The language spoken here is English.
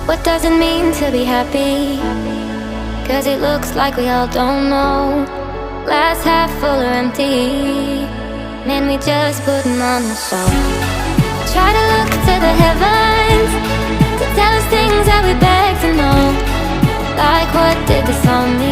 What does it mean to be happy? Cause it looks like we all don't know. Glass half full or empty, man, we just putting on a show. Try to look to the heavens to tell us things that we beg to know. Like what did this all mean?